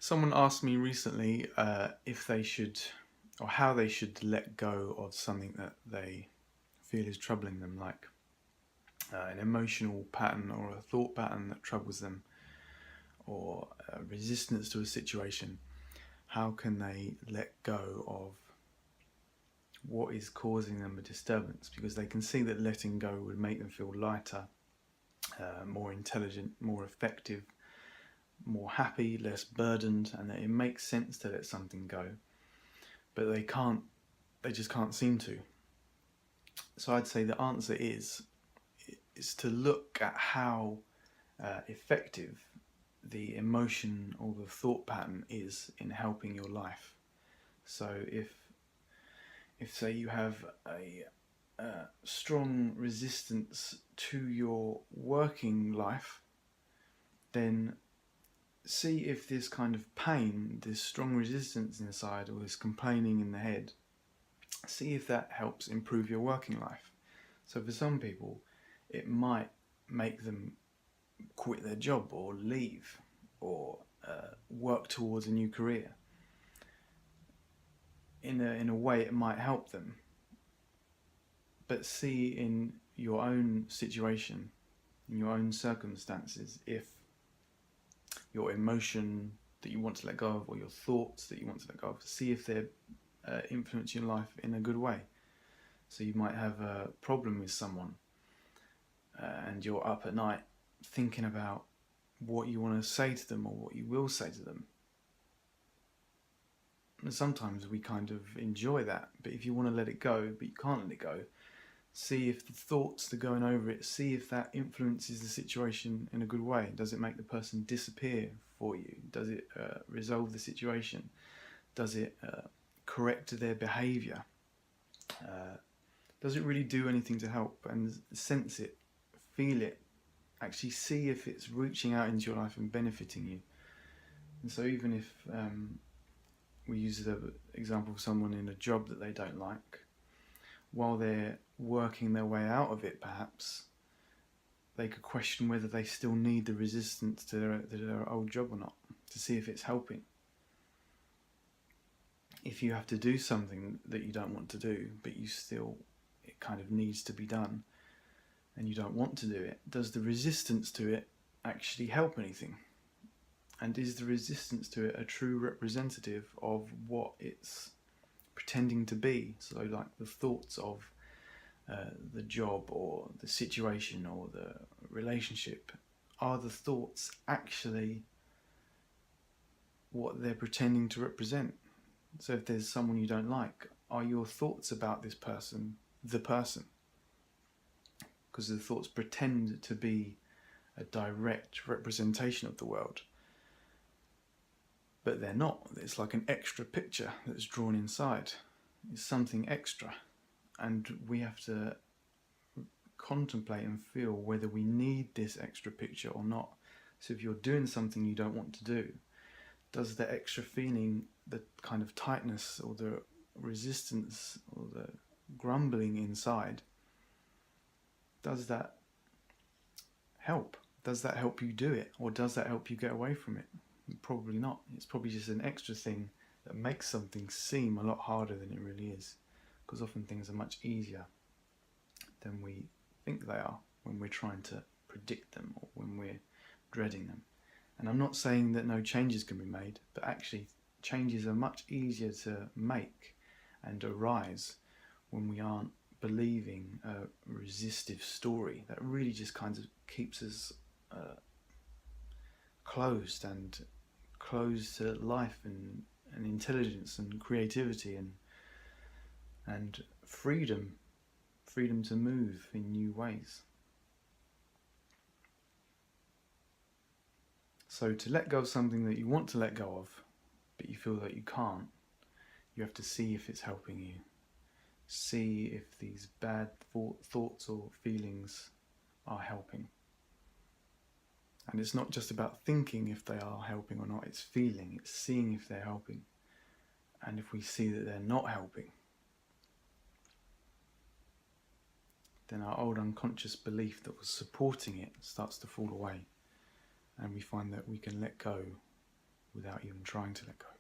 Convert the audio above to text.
Someone asked me recently if they should, or how they should let go of something that they feel is troubling them, like an emotional pattern or a thought pattern that troubles them, or resistance to a situation. How can they let go of what is causing them a disturbance? Because they can see that letting go would make them feel lighter, more intelligent, more effective, more happy, less burdened, and that it makes sense to let something go. But they just can't seem to. So I'd say the answer is to look at how effective the emotion or the thought pattern is in helping your life. So if say you have a strong resistance to your working life, then see if this kind of pain, this strong resistance inside, or this complaining in the head, see if that helps improve your working life. So for some people, it might make them quit their job or leave or work towards a new career. In a way, it might help them. But see in your own situation, in your own circumstances, if your emotion that you want to let go of or your thoughts that you want to let go of, see if they influence your life in a good way. So you might have a problem with someone and you're up at night thinking about what you want to say to them or what you will say to them. And sometimes we kind of enjoy that, but if you want to let it go but you can't let it go, see if the thoughts that are going over it, see if that influences the situation in a good way. Does it make the person disappear for you? Does it resolve the situation? Does it correct their behaviour? Does it really do anything to help? And sense it, feel it, actually see if it's reaching out into your life and benefiting you. And so even if we use the example of someone in a job that they don't like, while they're working their way out of it, perhaps they could question whether they still need the resistance to their old job or not, to see if it's helping. If you have to do something that you don't want to do, but it kind of needs to be done, and you don't want to do it, does the resistance to it actually help anything? And is the resistance to it a true representative of what it's pretending to be? So like the thoughts of the job or the situation or the relationship, are the thoughts actually what they're pretending to represent? So if there's someone you don't like, are your thoughts about this person the person? Because the thoughts pretend to be a direct representation of the world, but they're not. It's like an extra picture that's drawn inside. It's something extra, and we have to contemplate and feel whether we need this extra picture or not. So if you're doing something you don't want to do, does the extra feeling, the kind of tightness or the resistance or the grumbling inside, does that help? Does that help you do it, or does that help you get away from it? Probably not. It's probably just an extra thing that makes something seem a lot harder than it really is, because often things are much easier than we think they are when we're trying to predict them or when we're dreading them. And I'm not saying that no changes can be made, but actually changes are much easier to make and arise when we aren't believing a resistive story that really just kind of keeps us closed to life and intelligence and creativity and freedom to move in new ways. So to let go of something that you want to let go of, but you feel that you can't, you have to see if it's helping you. See if these bad thoughts or feelings are helping. And it's not just about thinking if they are helping or not, it's feeling, it's seeing if they're helping. And if we see that they're not helping, then our old unconscious belief that was supporting it starts to fall away. And we find that we can let go without even trying to let go.